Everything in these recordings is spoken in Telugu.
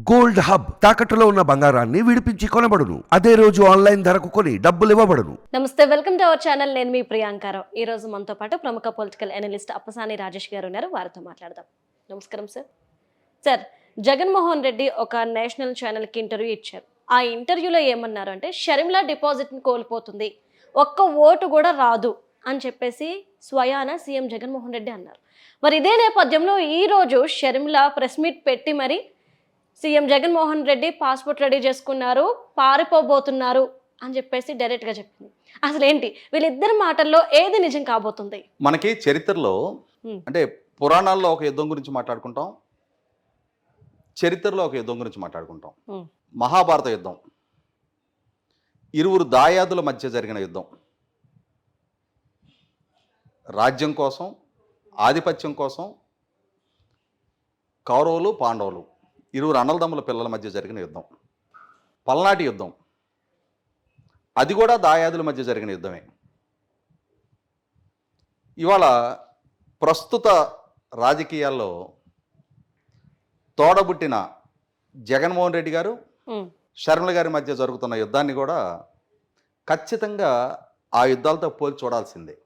గోల్డ్ హబ్ తాకట్టులో ఉన్న బంగారాన్ని విడిపించి కొనబడును. అదే రోజు ఆన్లైన్ ధరకు కొని డబ్బులు ఇవ్వబడును. నమస్తే, వెల్కమ్ టు అవర్ ఛానల్. నేను మీ ప్రియాంకారావు. ఈ రోజు మనతో పాటు ప్రముఖ పొలిటికల్ అనలిస్ట్ అప్పసాని రాజేష్ గారు ఉన్నారు. వారితో మాట్లాడదాం. నమస్కారం సార్. సార్, జగన్మోహన్ రెడ్డి ఒక నేషనల్ ఛానల్కి ఇంటర్వ్యూ ఇచ్చారు. ఆ ఇంటర్వ్యూలో ఏమన్నారు అంటే, షర్మిల డిపాజిట్ని కోల్పోతుంది, ఒక్క ఓటు కూడా రాదు అని చెప్పేసి స్వయాన సీఎం జగన్మోహన్ రెడ్డి అన్నారు. మరి ఇదే నేపథ్యంలో ఈరోజు షర్మిల ప్రెస్ మీట్ పెట్టి మరి CM Jaganmohan Reddy passport ready చేసుకున్నారు, పారిపోబోతున్నారు అని చెప్పేసి డైరెక్ట్గా చెప్పింది. అసలు ఏంటి వీళ్ళిద్దరి మాటల్లో ఏది నిజం కాబోతుంది? మనకి చరిత్రలో అంటే పురాణాల్లో ఒక యుద్ధం గురించి మాట్లాడుకుంటాం, చరిత్రలో ఒక యుద్ధం గురించి మాట్లాడుకుంటాం. మహాభారత యుద్ధం, ఇరువురు దాయాదుల మధ్య జరిగిన యుద్ధం. రాజ్యం కోసం, ఆధిపత్యం కోసం కౌరవులు పాండవులు ఇరువురు అన్నలదమ్ముల పిల్లల మధ్య జరిగిన యుద్ధం. పల్నాటి యుద్ధం, అది కూడా దాయాదుల మధ్య జరిగిన యుద్ధమే. ఇవాళ ప్రస్తుత రాజకీయాల్లో తోడబుట్టిన జగన్మోహన్ రెడ్డి గారు, షర్మిల గారి మధ్య జరుగుతున్న యుద్ధాన్ని కూడా ఖచ్చితంగా ఆ యుద్ధాలతో పోల్చి చూడాల్సిందే.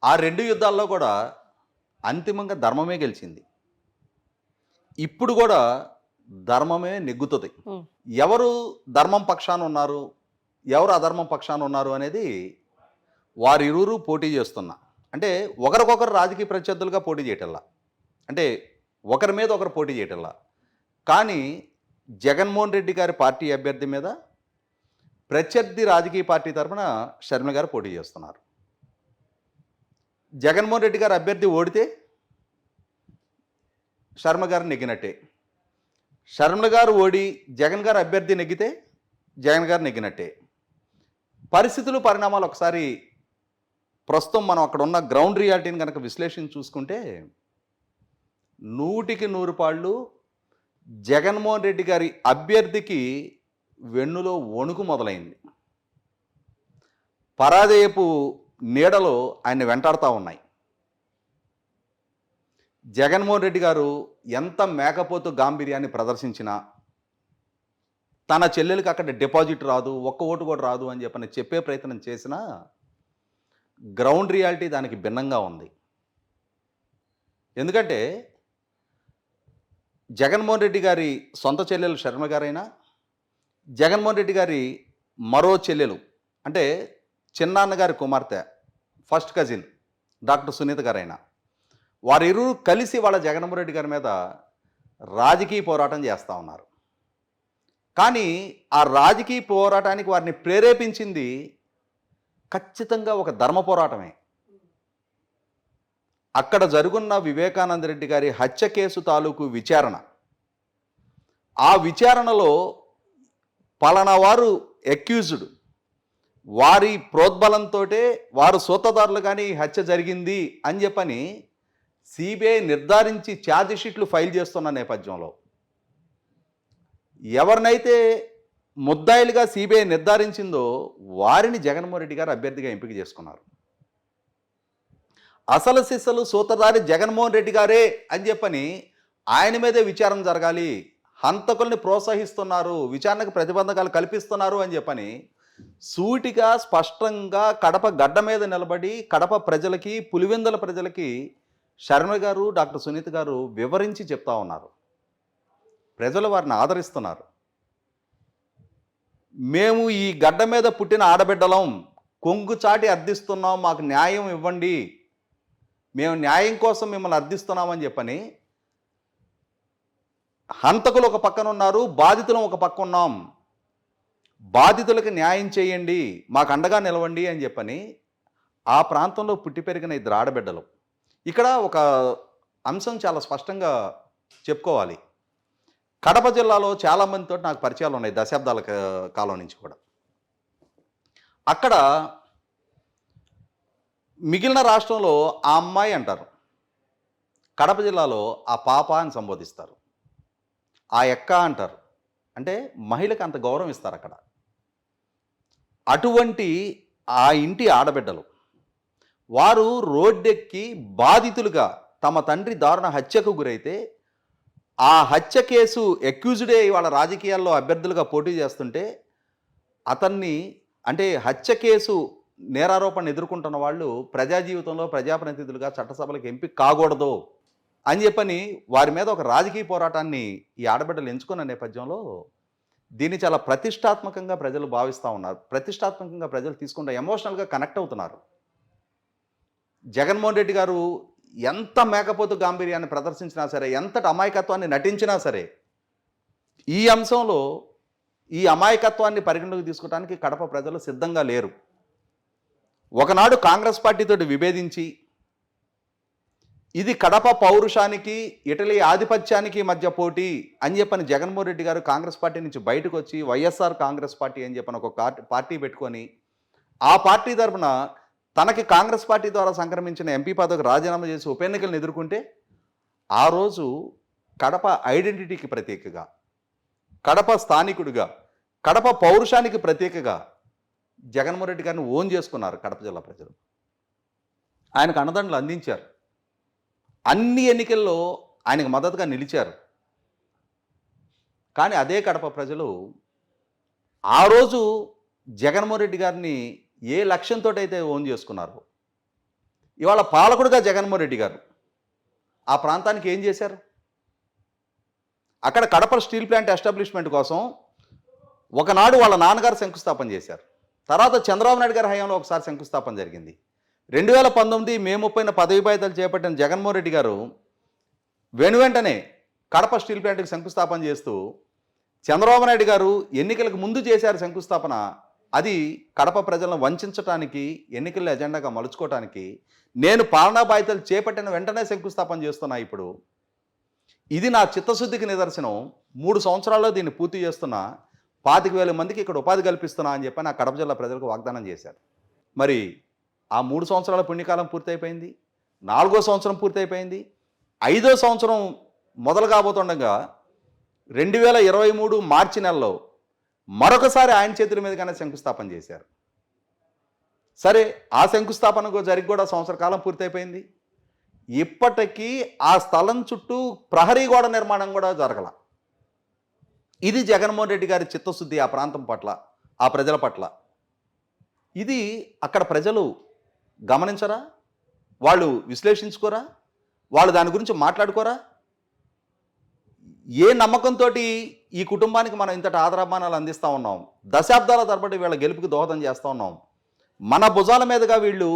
ఆ రెండు యుద్ధాల్లో కూడా అంతిమంగా ధర్మమే గెలిచింది. ఇప్పుడు కూడా ధర్మమే నెగ్గుతుంది. ఎవరు ధర్మం పక్షాన ఉన్నారు, ఎవరు అధర్మం పక్షాన ఉన్నారు అనేది వారిరువురు పోటీ చేస్తున్నా. అంటే ఒకరికొకరు రాజకీయ ప్రత్యర్థులుగా పోటీ చేయటల్లా, అంటే ఒకరి మీద ఒకరు పోటీ చేయటల్లా. కానీ జగన్మోహన్ రెడ్డి గారి పార్టీ అభ్యర్థి మీద ప్రత్యర్థి రాజకీయ పార్టీ తరఫున షర్మిల గారు పోటీ చేస్తున్నారు. జగన్మోహన్ రెడ్డి గారు అభ్యర్థి ఓడితే షర్మిల గారు నెగ్గినట్టే. షర్మిల గారు ఓడి జగన్ గారు అభ్యర్థి నెగ్గితే జగన్ గారు నెగ్గినట్టే. పరిస్థితులు, పరిణామాలు ఒకసారి ప్రస్తుతం మనం అక్కడ ఉన్న గ్రౌండ్ రియాలిటీని కనుక విశ్లేషణ చూసుకుంటే 100% పాళ్ళు జగన్మోహన్ రెడ్డి గారి అభ్యర్థికి వెన్నులో వణుకు మొదలైంది. పరాజయపు నీడలో ఆయన వెంటాడుతూ ఉన్నాయి. జగన్మోహన్ రెడ్డి గారు ఎంత మేకపోతు గాంభీర్యాన్ని ప్రదర్శించినా, తన చెల్లెలకి అక్కడ డిపాజిట్ రాదు, ఒక్క ఓటు కూడా రాదు అని చెప్పే ప్రయత్నం చేసినా గ్రౌండ్ రియాలిటీ దానికి భిన్నంగా ఉంది. ఎందుకంటే జగన్మోహన్ రెడ్డి గారి సొంత చెల్లెలు షర్మిల గారైనా, జగన్మోహన్ రెడ్డి గారి మరో చెల్లెలు అంటే చిన్నాన్నగారి కుమార్తె ఫస్ట్ కజిన్ డాక్టర్ సునీత గారైనా, వారిరువురు కలిసి వాళ్ళ జగన్మోహన్ రెడ్డి గారి మీద రాజకీయ పోరాటం చేస్తూ ఉన్నారు. కానీ ఆ రాజకీయ పోరాటానికి వారిని ప్రేరేపించింది ఖచ్చితంగా ఒక ధర్మ పోరాటమే. అక్కడ జరుగున్న వివేకానంద రెడ్డి గారి హత్య కేసు తాలూకు విచారణ, ఆ విచారణలో పలానా వారు అక్యూజ్డ్, వారి ప్రోద్బలంతో వారు సూత్రధారులు కానీ హత్య జరిగింది అని చెప్పని సిబిఐ నిర్ధారించి ఛార్జ్ షీట్లు ఫైల్ చేస్తున్న నేపథ్యంలో ఎవరినైతే ముద్దాయిలుగా సిబిఐ నిర్ధారించిందో వారిని జగన్మోహన్ రెడ్డి గారు అభ్యర్థిగా ఎంపిక చేసుకున్నారు. అసలు సిస్సలు సూత్రధారి జగన్మోహన్ రెడ్డి గారే అని చెప్పని ఆయన మీదే విచారణ జరగాలి, హంతకుల్ని ప్రోత్సహిస్తున్నారు, విచారణకు ప్రతిబంధకాలు కల్పిస్తున్నారు అని చెప్పని సూటిగా స్పష్టంగా కడప గడ్డ మీద నిలబడి కడప ప్రజలకి, పులివెందుల ప్రజలకి షర్మిల గారు, డాక్టర్ సునీత గారు వివరించి చెప్తా ఉన్నారు. ప్రజలు వారిని ఆదరిస్తున్నారు. మేము ఈ గడ్డ మీద పుట్టిన ఆడబిడ్డలం, కొంగు చాటి అర్థిస్తున్నాం, మాకు న్యాయం ఇవ్వండి, మేము న్యాయం కోసం మిమ్మల్ని అర్థిస్తున్నామని చెప్పని హంతకులు ఒక పక్కన ఉన్నారు, బాధితులు ఒక పక్క ఉన్నాం, బాధితులకు న్యాయం చేయండి, మాకు అండగా నిలవండి అని చెప్పని ఆ ప్రాంతంలో పుట్టి పెరిగిన ఇద్దరు ఆడబిడ్డలు. ఇక్కడ ఒక అంశం చాలా స్పష్టంగా చెప్పుకోవాలి. కడప జిల్లాలో చాలామందితో నాకు పరిచయాలు ఉన్నాయి దశాబ్దాల కాలం నుంచి కూడా. అక్కడ మిగిలిన రాష్ట్రంలో ఆ అమ్మాయి అంటారు, కడప జిల్లాలో ఆ పాప అని సంబోధిస్తారు, ఆ ఎక్క అంటారు. అంటే మహిళకు అంత గౌరవం ఇస్తారు అక్కడ. అటువంటి ఆ ఇంటి ఆడబిడ్డలు వారు రోడ్డెక్కి బాధితులుగా తమ తండ్రి దారుణ హత్యకు గురైతే ఆ హత్య కేసు అక్యూజ్డే ఇవాళ రాజకీయాల్లో అభ్యర్థులుగా పోటీ చేస్తుంటే అతన్ని అంటే హత్య కేసు నేరారోపణ ఎదుర్కొంటున్న వాళ్ళు ప్రజా జీవితంలో ప్రజాప్రతినిధులుగా చట్టసభలకు ఎంపిక కాకూడదు అని చెప్పని వారి మీద ఒక రాజకీయ పోరాటాన్ని ఈ ఆడబిడ్డలు ఎంచుకున్న నేపథ్యంలో దీన్ని చాలా ప్రతిష్టాత్మకంగా ప్రజలు భావిస్తూ ఉన్నారు. ప్రతిష్టాత్మకంగా ప్రజలు తీసుకుంటే ఎమోషనల్గా కనెక్ట్ అవుతున్నారు. జగన్మోహన్ రెడ్డి గారు ఎంత మేకపోతు గాంభీర్యాన్ని ప్రదర్శించినా సరే, ఎంతటి అమాయకత్వాన్ని నటించినా సరే, ఈ అంశంలో ఈ అమాయకత్వాన్ని పరిగణలోకి తీసుకోవడానికి కడప ప్రజలు సిద్ధంగా లేరు. ఒకనాడు కాంగ్రెస్ పార్టీతో విభేదించి ఇది కడప పౌరుషానికి ఇటలీ ఆధిపత్యానికి మధ్య పోటీ అని చెప్పని జగన్మోహన్ రెడ్డి గారు కాంగ్రెస్ పార్టీ నుంచి బయటకు వచ్చి వైఎస్ఆర్ కాంగ్రెస్ పార్టీ అని చెప్పని ఒక పార్టీ పెట్టుకొని ఆ పార్టీ తరఫున తనకి కాంగ్రెస్ పార్టీ ద్వారా సంక్రమించిన ఎంపీ పదవికి రాజీనామా చేసి ఉప ఎన్నికలను ఎదుర్కొంటే ఆ రోజు కడప ఐడెంటిటీకి ప్రత్యేకగా, కడప స్థానికుడిగా, కడప పౌరుషానికి ప్రత్యేకగా జగన్మోహన్ రెడ్డి గారిని ఓన్ చేసుకున్నారు కడప జిల్లా ప్రజలు. ఆయనకు అండదండలు అందించారు. అన్ని ఎన్నికల్లో ఆయనకు మద్దతుగా నిలిచారు. కానీ అదే కడప ప్రజలు ఆ రోజు జగన్మోహన్ రెడ్డి గారిని ఏ లక్ష్యంతో అయితే ఓన్ చేసుకున్నారు, ఇవాళ పాలకుడుగా జగన్మోహన్ రెడ్డి గారు ఆ ప్రాంతానికి ఏం చేశారు? అక్కడ కడప స్టీల్ ప్లాంట్ ఎస్టాబ్లిష్మెంట్ కోసం ఒకనాడు వాళ్ళ నాన్నగారు శంకుస్థాపన చేశారు. తర్వాత చంద్రబాబు నాయుడు గారి హయాంలో ఒకసారి శంకుస్థాపన జరిగింది. 2019 మే 30న పదవి బాధ్యతలు చేపట్టిన జగన్మోహన్ రెడ్డి గారు వెంటనే కడప స్టీల్ ప్లాంట్కి శంకుస్థాపన చేస్తూ చంద్రబాబు నాయుడు గారు ఎన్నికలకు ముందు చేశారు శంకుస్థాపన. అది కడప ప్రజలను వంచడానికి, ఎన్నికల ఎజెండాగా మలుచుకోవడానికి నేను పాలనా బాధ్యతలు చేపట్టిన వెంటనే శంకుస్థాపన చేస్తున్నా. ఇప్పుడు ఇది నా చిత్తశుద్ధికి నిదర్శనం. 3 సంవత్సరాల్లో దీన్ని పూర్తి చేస్తున్నా, 25,000 మందికి ఇక్కడ ఉపాధి కల్పిస్తున్నా అని చెప్పి నా కడప జిల్లా ప్రజలకు వాగ్దానం చేశారు. మరి ఆ 3 సంవత్సరాల పుణ్యకాలం పూర్తయిపోయింది, 4వ సంవత్సరం పూర్తయిపోయింది, 5వ సంవత్సరం మొదలు కాబోతుండగా 2023 మార్చి నెలలో మరొకసారి ఆయన చేతుల మీదుగానే శంకుస్థాపన చేశారు. సరే, ఆ శంకుస్థాపనకు జరిగి కూడా సంవత్సర కాలం పూర్తయిపోయింది. ఇప్పటికీ ఆ స్థలం చుట్టూ ప్రహరీ గోడ నిర్మాణం కూడా జరగల. ఇది జగన్మోహన్ రెడ్డి గారి చిత్తశుద్ధి ఆ ప్రాంతం పట్ల, ఆ ప్రజల పట్ల. ఇది అక్కడ ప్రజలు గమనించరా? వాళ్ళు విశ్లేషించుకోరా? వాళ్ళు దాని గురించి మాట్లాడుకోరా? ఏ నమ్మకంతో ఈ కుటుంబానికి మనం ఇంతటి ఆదరాభిమానాలు అందిస్తూ ఉన్నాం, దశాబ్దాల తరబడి వీళ్ళ గెలుపుకి దోహదం చేస్తూ ఉన్నాం. మన భుజాల మీదుగా వీళ్ళు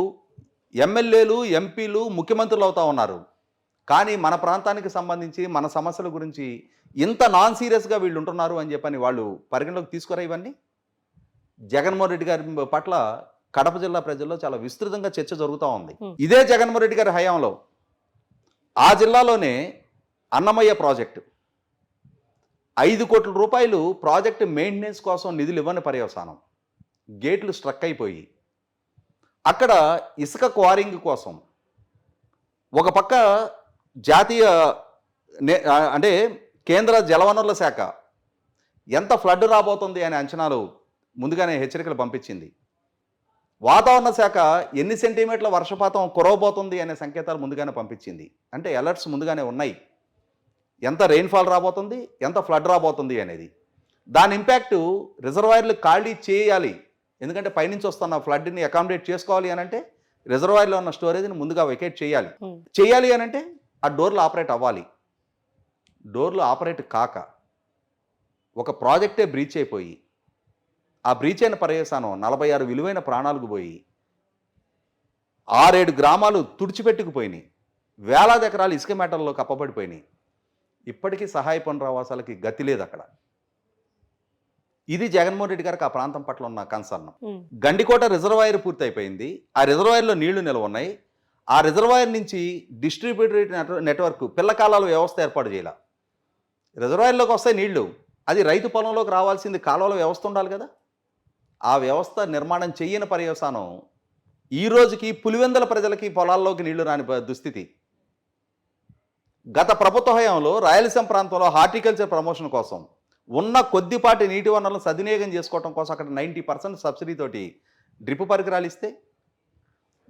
ఎమ్మెల్యేలు, ఎంపీలు, ముఖ్యమంత్రులు అవుతూ ఉన్నారు. కానీ మన ప్రాంతానికి సంబంధించి మన సమస్యల గురించి ఇంత నాన్ సీరియస్గా వీళ్ళు ఉంటున్నారు అని చెప్పని వాళ్ళు పరిగణలోకి తీసుకురా? ఇవన్నీ జగన్మోహన్ రెడ్డి గారి పట్ల కడప జిల్లా ప్రజల్లో చాలా విస్తృతంగా చర్చ జరుగుతూ ఉంది. ఇదే జగన్మోహన్ రెడ్డి గారి హయాంలో ఆ జిల్లాలోనే అన్నమయ్య ప్రాజెక్టు 5 కోట్ల రూపాయలు ప్రాజెక్టు మెయింటెనెన్స్ కోసం నిధులు ఇవ్వని పర్యవసానం, గేట్లు స్ట్రక్ అయిపోయి అక్కడ ఇసుక క్వారింగ్ కోసం ఒక పక్క జాతీయ అంటే కేంద్ర జలవనరుల శాఖ ఎంత ఫ్లడ్ రాబోతుంది అనే అంచనాలు ముందుగానే హెచ్చరికలు పంపించింది. వాతావరణ శాఖ ఎన్ని సెంటీమీటర్ల వర్షపాతం కురవబోతుంది అనే సంకేతాలు ముందుగానే పంపించింది. అంటే అలర్ట్స్ ముందుగానే ఉన్నాయి, ఎంత రెయిన్ఫాల్ రాబోతుంది, ఎంత ఫ్లడ్ రాబోతుంది అనేది. దాని ఇంపాక్టు రిజర్వాయర్లు ఖాళీ చేయాలి. ఎందుకంటే పైనుంచి వస్తున్న ఫ్లడ్ని అకామిడేట్ చేసుకోవాలి అని అంటే రిజర్వాయర్లో ఉన్న స్టోరేజ్ని ముందుగా వెకేట్ చేయాలి అని అంటే ఆ డోర్లు ఆపరేట్ అవ్వాలి. డోర్లు ఆపరేట్ కాక ఒక ప్రాజెక్టే బ్రీచ్ అయిపోయి ఆ బ్రీచ్ అయిన పర్యవసానం 46 విలువైన ప్రాణాలకు పోయి 6-7 గ్రామాలు తుడిచిపెట్టుకుపోయినాయి, వేలాది ఎకరాలు ఇసుక మేటల్లో కప్పబడిపోయినాయి. ఇప్పటికీ సహాయ పునరావాసాలకి గతి లేదు అక్కడ. ఇది జగన్మోహన్ రెడ్డి గారికి ఆ ప్రాంతం పట్ల ఉన్న కన్సర్న్. గండికోట రిజర్వాయర్ పూర్తయిపోయింది, ఆ రిజర్వాయర్లో నీళ్లు నిల్వ ఉన్నాయి. ఆ రిజర్వాయర్ నుంచి డిస్ట్రిబ్యూటరీ నెట్వర్క్ పిల్లకాలాల వ్యవస్థ ఏర్పాటు చేయాల. రిజర్వాయర్లోకి వస్తాయి నీళ్లు, అది రైతు పొలంలోకి రావాల్సింది కాలువల వ్యవస్థ ఉండాలి కదా. ఆ వ్యవస్థ నిర్మాణం చెయ్యని పర్యవసానం ఈ రోజుకి పులివెందుల ప్రజలకి పొలాల్లోకి నీళ్లు రాని దుస్థితి. గత ప్రభుత్వ హయాంలో రాయలసీమ ప్రాంతంలో హార్టికల్చర్ ప్రమోషన్ కోసం ఉన్న కొద్దిపాటి నీటి వనరులను సద్వినియోగం చేసుకోవడం కోసం అక్కడ 90% సబ్సిడీతోటి డ్రిప్ పరికరాలు ఇస్తే,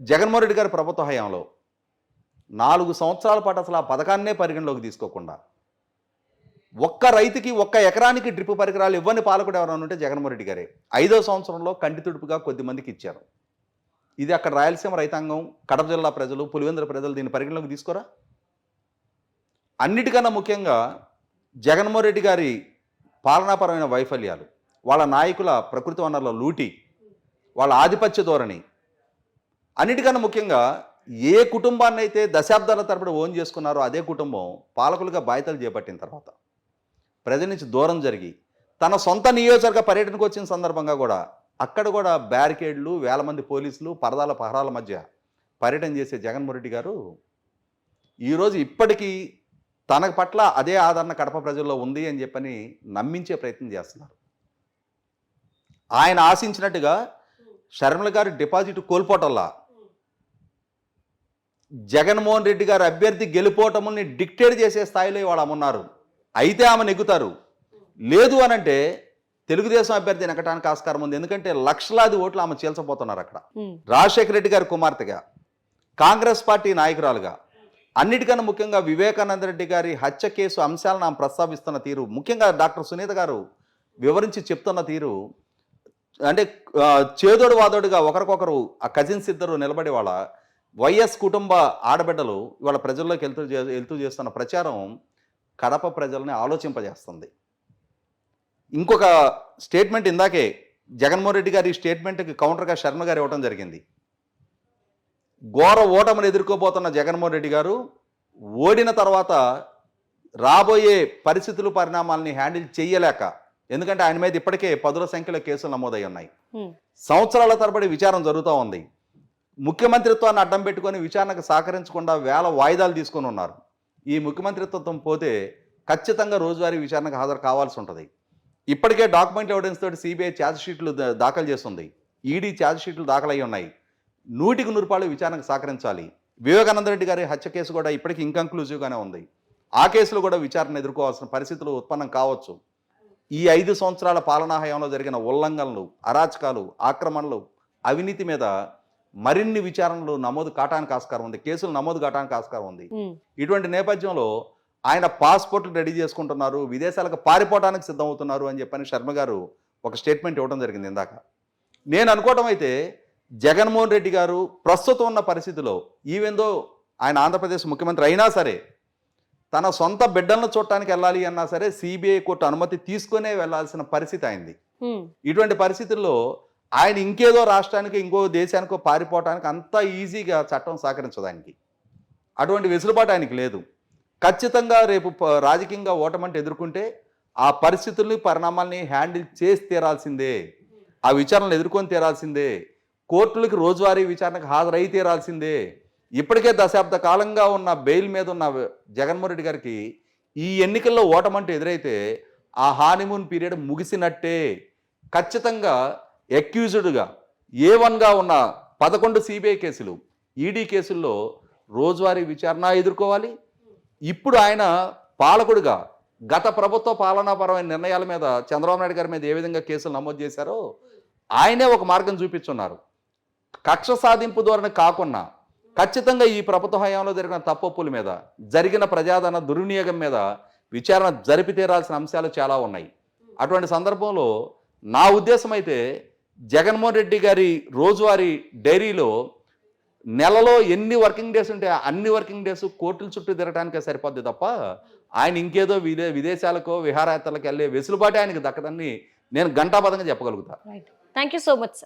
జగన్మోహన్ రెడ్డి గారి ప్రభుత్వ హయాంలో 4 సంవత్సరాల పాటు అసలు ఆ పథకాన్నే పరిగణలోకి తీసుకోకుండా ఒక్క రైతుకి ఒక్క ఎకరానికి డ్రిప్ పరికరాలు ఇవ్వని పాలకుడు ఎవరైనా ఉంటే జగన్మోహన్ రెడ్డి గారే. 5వ సంవత్సరంలో కంటి తుడుపుగా కొద్ది మందికి ఇచ్చారు. ఇది అక్కడ రాయలసీమ రైతాంగం, కడప జిల్లా ప్రజలు, పులివెందుల ప్రజలు దీన్ని పరిగణలోకి తీసుకోరా? అన్నిటికన్నా ముఖ్యంగా జగన్మోహన్ రెడ్డి గారి పాలనాపరమైన వైఫల్యాలు, వాళ్ళ నాయకుల ప్రకృతి వనరుల లూటి, వాళ్ళ ఆధిపత్య ధోరణి, అన్నిటికన్నా ముఖ్యంగా ఏ కుటుంబాన్ని అయితే దశాబ్దాల తరబడి ఓన్ చేసుకున్నారో అదే కుటుంబం పాలకులుగా బాధ్యతలు చేపట్టిన తర్వాత ప్రజల నుంచి దూరం జరిగి తన సొంత నియోజకవర్గ పర్యటనకు వచ్చిన సందర్భంగా కూడా అక్కడ కూడా బ్యారికేడ్లు, వేల మంది పోలీసులు, పరదాల పహరాల మధ్య పర్యటన చేసే జగన్మోహన్ రెడ్డి గారు ఈరోజు ఇప్పటికీ తన పట్ల అదే ఆదరణ కడప ప్రజల్లో ఉంది అని చెప్పని నమ్మించే ప్రయత్నం చేస్తున్నారు. ఆయన ఆశించినట్టుగా షర్మిల గారి డిపాజిట్ కోల్పోవటంలా జగన్మోహన్ రెడ్డి గారు అభ్యర్థి గెలిపోవటముల్ని డిక్టేట్ చేసే స్థాయిలో ఇవాళ అమ్మున్నారు. అయితే ఆమె నెగ్గుతారు, లేదు అనంటే తెలుగుదేశం అభ్యర్థి నెగ్గటానికి ఆస్కారం ఉంది. ఎందుకంటే లక్షలాది ఓట్లు ఆమె చీల్చబోతున్నారు అక్కడ. రాజశేఖర రెడ్డి గారి కుమార్తెగా, కాంగ్రెస్ పార్టీ నాయకురాలుగా, అన్నిటికన్నా ముఖ్యంగా వివేకానంద రెడ్డి గారి హత్య కేసు అంశాలను ఆమె ప్రస్తావిస్తున్న తీరు, ముఖ్యంగా డాక్టర్ సునీత గారు వివరించి చెప్తున్న తీరు, అంటే చేదోడు వాదోడుగా ఒకరికొకరు ఆ కజిన్స్ ఇద్దరు నిలబడి వాళ్ళ వైఎస్ కుటుంబ ఆడబిడ్డలు ఇవాళ ప్రజల్లోకి వెళ్తూ చేస్తున్న ప్రచారం కడప ప్రజల్ని ఆలోచింపజేస్తుంది. ఇంకొక స్టేట్మెంట్ ఇందాకే జగన్మోహన్ రెడ్డి గారి స్టేట్మెంట్కి కౌంటర్గా శర్మ గారు ఇవ్వడం జరిగింది. ఘోర ఓటమిని ఎదుర్కోబోతున్న జగన్మోహన్ రెడ్డి గారు ఓడిన తర్వాత రాబోయే పరిస్థితులు, పరిణామాలని హ్యాండిల్ చేయలేక, ఎందుకంటే ఆయన మీద ఇప్పటికే 10ల సంఖ్యలో కేసులు నమోదై ఉన్నాయి, సంవత్సరాల తరబడి విచారణ జరుగుతూ ఉంది, ముఖ్యమంత్రిత్వాన్ని అడ్డం పెట్టుకొని విచారణకు సహకరించకుండా వేల వాయిదాలు తీసుకొని ఉన్నారు. ఈ ముఖ్యమంత్రిత్వం పోతే ఖచ్చితంగా రోజువారీ విచారణకు హాజరు కావాల్సి ఉంటుంది. ఇప్పటికే డాక్యుమెంట్ ఎవిడెన్స్ తోటి సిబిఐ ఛార్జ్ షీట్లు దాఖలు చేస్తుంది, ఈడీ ఛార్జ్ షీట్లు దాఖలయ్యి ఉన్నాయి. 100కి 100 విచారణకు సహకరించాలి. వివేకానంద రెడ్డి గారి హత్య కేసు కూడా ఇప్పటికీ ఇంకన్క్లూజివ్గానే ఉంది. ఆ కేసులో కూడా విచారణ ఎదుర్కోవాల్సిన పరిస్థితులు ఉత్పన్నం కావచ్చు. ఈ 5 సంవత్సరాల పాలనా హయాంలో జరిగిన ఉల్లంఘనలు, అరాచకాలు, ఆక్రమణలు, అవినీతి మీద మరిన్ని విచారణలు నమోదు కావడానికి ఆస్కారం ఉంది, కేసులు నమోదు కావడానికి ఆస్కారం ఉంది. ఇటువంటి నేపథ్యంలో ఆయన పాస్పోర్ట్లు రెడీ చేసుకుంటున్నారు, విదేశాలకు పారిపోవడానికి సిద్ధమవుతున్నారు అని చెప్పని శర్మ గారు ఒక స్టేట్మెంట్ ఇవ్వడం జరిగింది ఇందాక. నేను అనుకోవటం అయితే జగన్మోహన్ రెడ్డి గారు ప్రస్తుతం ఉన్న పరిస్థితిలో, ఈవెందో ఆయన ఆంధ్రప్రదేశ్ ముఖ్యమంత్రి అయినా సరే, తన సొంత బిడ్డలను చూడటానికి వెళ్ళాలి అన్నా సరే సిబిఐ కోర్టు అనుమతి తీసుకునే వెళ్లాల్సిన పరిస్థితి అయింది. ఇటువంటి పరిస్థితుల్లో ఆయన ఇంకేదో రాష్ట్రానికి, ఇంకో దేశానికో పారిపోవటానికి అంత ఈజీగా చట్టం సహకరించదు ఆయనకి. అటువంటి వెసులుబాటు ఆయనకి లేదు. ఖచ్చితంగా రేపు రాజకీయంగా ఓటమంటే ఎదుర్కొంటే ఆ పరిస్థితుల్ని, పరిణామాల్ని హ్యాండిల్ చేసి తీరాల్సిందే, ఆ విచారణలు ఎదుర్కొని తీరాల్సిందే, కోర్టులకు రోజువారీ విచారణకు హాజరై తీరాల్సిందే. ఇప్పటికే దశాబ్ద కాలంగా ఉన్న బెయిల్ మీద ఉన్న జగన్మోహన్ రెడ్డి గారికి ఈ ఎన్నికల్లో ఓటమంటే ఎదురైతే ఆ హానిమూన్ పీరియడ్ ముగిసినట్టే. ఖచ్చితంగా అక్యూజ్డ్గా A1గా ఉన్న 11 సిబిఐ కేసులు, ఈడీ కేసుల్లో రోజువారీ విచారణ ఎదుర్కోవాలి. ఇప్పుడు ఆయన పాలకుడిగా గత ప్రభుత్వ పాలనాపరమైన నిర్ణయాల మీద చంద్రబాబు నాయుడు గారి మీద ఏ విధంగా కేసులు నమోదు చేశారో ఆయనే ఒక మార్గం చూపించున్నారు. కక్ష సాధింపు ధోరణి కాకుండా ఖచ్చితంగా ఈ ప్రభుత్వ హయాంలో జరిగిన తప్పొప్పుల మీద, జరిగిన ప్రజాధన దుర్వినియోగం మీద విచారణ జరిపి తీరాల్సిన అంశాలు చాలా ఉన్నాయి. అటువంటి సందర్భంలో నా ఉద్దేశం అయితే జగన్మోహన్ రెడ్డి గారి రోజువారీ డైరీలో నెలలో ఎన్ని వర్కింగ్ డేస్ ఉంటే అన్ని వర్కింగ్ డేస్ కోర్టుల చుట్టూ తిరగడానికే సరిపోద్ది తప్ప ఆయన ఇంకేదో విదేశాలకో విహారయాత్రలకు వెళ్ళే వెసులుబాటు ఆయనకు దక్కదని నేను ఘంటాపథంగా చెప్పగలుగుతా. Thank you so much sir.